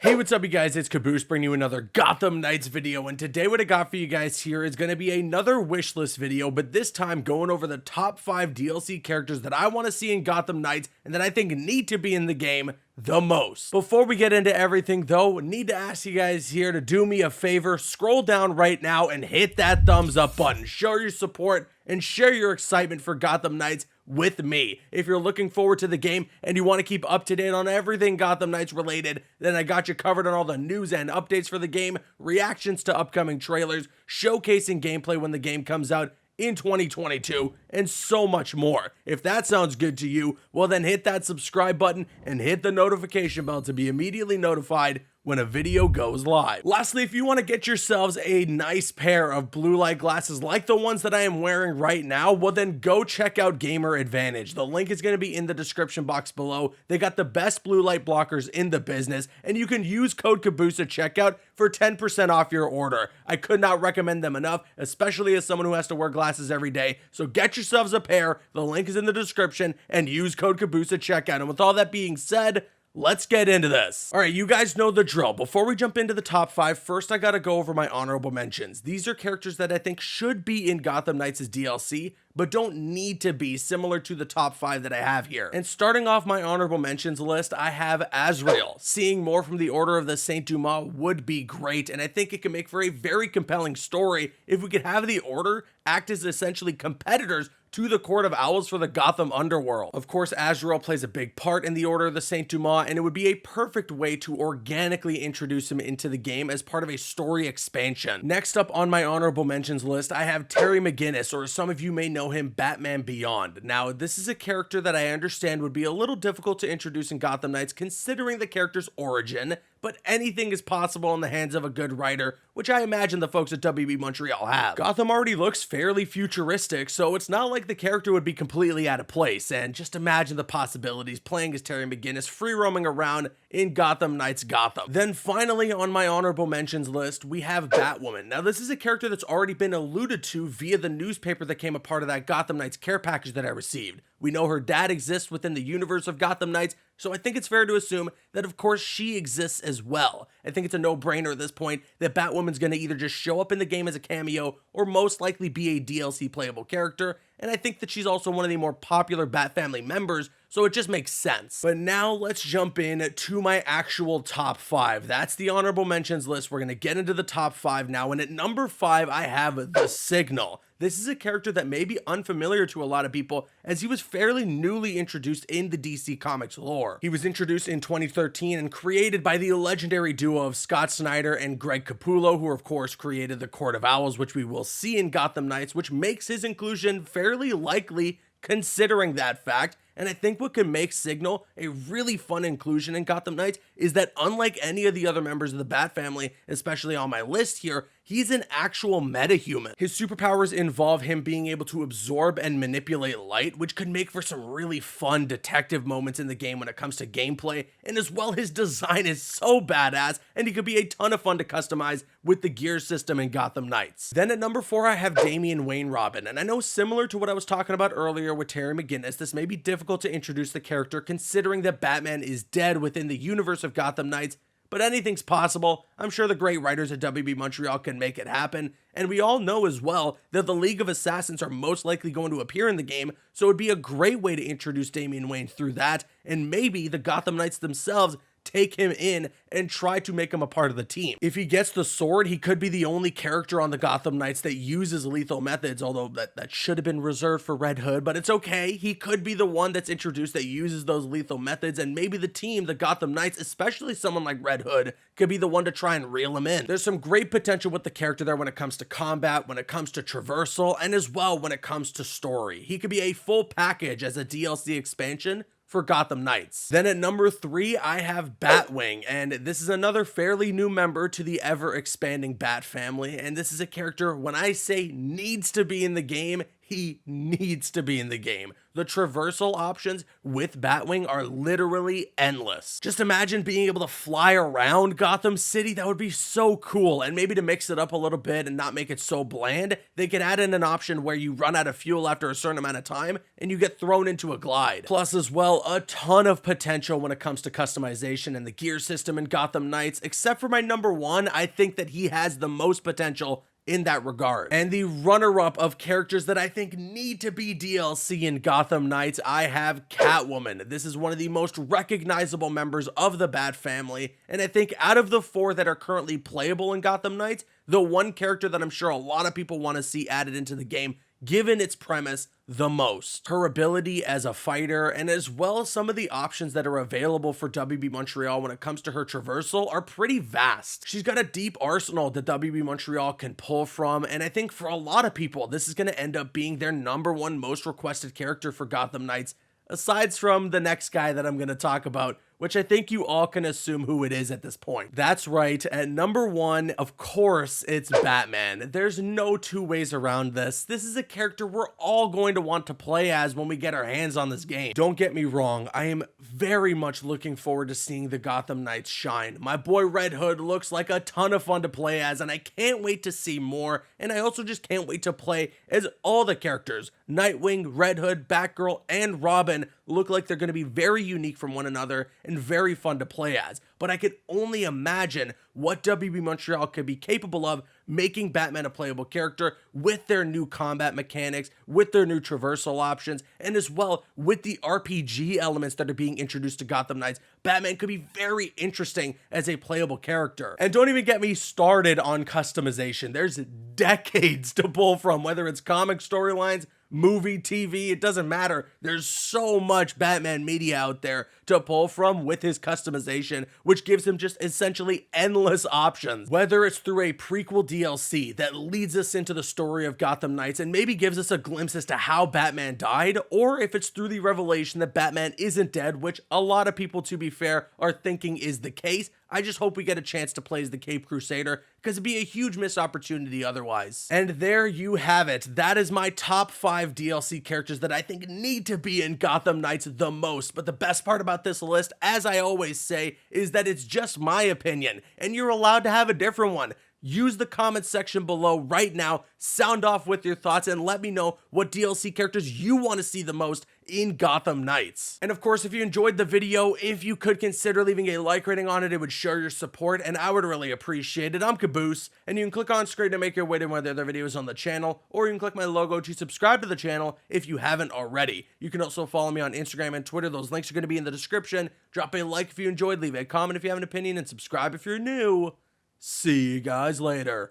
Hey, what's up you guys, it's Caboose bringing you another Gotham Knights video, and today what I got for you guys here is going to be another wishlist video, but this time going over the top 5 DLC characters that I want to see in Gotham Knights and that I think need to be in the game the most. Before we get into everything though, need to ask you guys here to do me a favor, scroll down right now and hit that thumbs up button, show your support and share your excitement for Gotham Knights with me. If you're looking forward to the game and you want to keep up to date on everything Gotham Knights related, then I got you covered on all the news and updates for the game, reactions to upcoming trailers, showcasing gameplay when the game comes out in 2022, and so much more. If that sounds good to you, well then hit that subscribe button and hit the notification bell to be immediately notified when a video goes live. Lastly, if you want to get yourselves a nice pair of blue light glasses like the ones that I am wearing right now, well then go check out Gamer Advantage. The link is going to be in the description box below. They got the best blue light blockers in the business, and you can use code Caboose at checkout for 10% off your order. I could not recommend them enough, especially as someone who has to wear glasses every day. So get yourselves a pair. The link is in the description, and use code Caboose at checkout. And with all that being said, let's get into this. All right, you guys know the drill. Before we jump into the top 5, first I gotta go over my honorable mentions. These are characters that I think should be in Gotham Knights' DLC, but don't need to be, similar to the top 5 that I have here. And starting off my honorable mentions list, I have Azrael. Seeing more from the Order of the Saint Dumas would be great, and I think it can make for a very compelling story if we could have the Order act as essentially competitors to the Court of Owls for the Gotham underworld. Of course, Azrael plays a big part in the Order of the Saint Dumas, and it would be a perfect way to organically introduce him into the game as part of a story expansion. Next up on my honorable mentions list, I have Terry McGinnis, or some of you may know him, Batman Beyond. Now, this is a character that I understand would be a little difficult to introduce in Gotham Knights considering the character's origin, but anything is possible in the hands of a good writer, which I imagine the folks at WB Montreal have. Gotham already looks fairly futuristic, so it's not like the character would be completely out of place, and just imagine the possibilities playing as Terry McGinnis free roaming around in Gotham Knights Gotham. Then finally on my honorable mentions list, we have Batwoman. Now this is a character that's already been alluded to via the newspaper that came a part of that Gotham Knights care package that I received. We know her dad exists within the universe of Gotham Knights, so I think it's fair to assume that of course she exists as well. I think it's a no-brainer at this point that Batwoman's going to either just show up in the game as a cameo or most likely be a DLC playable character, and I think that she's also one of the more popular Bat family members, so it just makes sense. But now let's jump in to my actual top 5. That's the honorable mentions list. We're going to get into the top 5 now, and at number 5 I have The Signal. This is a character that may be unfamiliar to a lot of people as he was fairly newly introduced in the DC Comics lore. He was introduced in 2013 and created by the legendary duo of Scott Snyder and Greg Capullo, who of course created the Court of Owls, which we will see in Gotham Knights, which makes his inclusion fairly likely considering that fact. And I think what can make Signal a really fun inclusion in Gotham Knights is that unlike any of the other members of the Bat family, especially on my list here, he's an actual metahuman. His superpowers involve him being able to absorb and manipulate light, which could make for some really fun detective moments in the game when it comes to gameplay, and as well his design is so badass, and he could be a ton of fun to customize with the gear system in Gotham Knights. Then at number 4 I have Damian Wayne Robin, and I know similar to what I was talking about earlier with Terry McGinnis, this may be difficult to introduce the character considering that Batman is dead within the universe of Gotham Knights, but anything's possible. I'm sure the great writers at WB Montreal can make it happen, and we all know as well that the League of Assassins are most likely going to appear in the game, so it would be a great way to introduce Damian Wayne through that, and maybe the Gotham Knights themselves take him in and try to make him a part of the team. If he gets the sword, he could be the only character on the Gotham Knights that uses lethal methods, although that should have been reserved for Red Hood, but it's okay. He could be the one that's introduced that uses those lethal methods, and maybe the team, the Gotham Knights, especially someone like Red Hood, could be the one to try and reel him in. There's some great potential with the character there when it comes to combat, when it comes to traversal, and as well when it comes to story. He could be a full package as a DLC expansion for Gotham Knights. Then at number 3, I have Batwing, and this is another fairly new member to the ever-expanding Bat family, and this is a character, when I say needs to be in the game, he needs to be in the game. The traversal options with Batwing are literally endless. Just imagine being able to fly around Gotham City. That would be so cool. And maybe to mix it up a little bit and not make it so bland, they could add in an option where you run out of fuel after a certain amount of time and you get thrown into a glide. Plus as well, a ton of potential when it comes to customization and the gear system in Gotham Knights. Except for my number one, I think that he has the most potential in that regard. And the runner-up of characters that I think need to be DLC in Gotham Knights, I have Catwoman. This is one of the most recognizable members of the Bat family, and I think out of the four that are currently playable in Gotham Knights, the one character that I'm sure a lot of people want to see added into the game, given its premise, the most. Her ability as a fighter, and as well as some of the options that are available for WB Montreal when it comes to her traversal, are pretty vast. She's got a deep arsenal that WB Montreal can pull from, and I think for a lot of people, this is going to end up being their number one most requested character for Gotham Knights, aside from the next guy that I'm going to talk about, which I think you all can assume who it is at this point. That's right, at number one, of course, it's Batman. There's no two ways around this. This is a character we're all going to want to play as when we get our hands on this game. Don't get me wrong, I am very much looking forward to seeing the Gotham Knights shine. My boy Red Hood looks like a ton of fun to play as, and I can't wait to see more, and I also just can't wait to play as all the characters. Nightwing, Red Hood, Batgirl, and Robin look like they're going to be very unique from one another and very fun to play as, but I could only imagine what WB Montreal could be capable of making Batman a playable character with their new combat mechanics, with their new traversal options, and as well with the RPG elements that are being introduced to Gotham Knights. Batman could be very interesting as a playable character. And don't even get me started on customization. There's decades to pull from, whether it's comic storylines, movie, TV, it doesn't matter. There's so much Batman media out there to pull from with his customization, which gives him just essentially endless options. Whether it's through a prequel DLC that leads us into the story of Gotham Knights and maybe gives us a glimpse as to how Batman died, or if it's through the revelation that Batman isn't dead, which a lot of people, to be fair, are thinking is the case. I just hope we get a chance to play as the Cape Crusader, because it'd be a huge missed opportunity otherwise. And there you have it. That is my top 5 DLC characters that I think need to be in Gotham Knights the most. But the best part about this list, as I always say, is that it's just my opinion, and you're allowed to have a different one. Use the comment section below right now, sound off with your thoughts, and let me know what DLC characters you want to see the most in Gotham Knights. And of course, if you enjoyed the video, if you could consider leaving a like rating on it, it would show your support, and I would really appreciate it. I'm Caboose, and you can click on screen to make your way to one of the other videos on the channel, or you can click my logo to subscribe to the channel if you haven't already. You can also follow me on Instagram and Twitter. Those links are going to be in the description. Drop a like if you enjoyed, leave a comment if you have an opinion, and subscribe if you're new. See you guys later.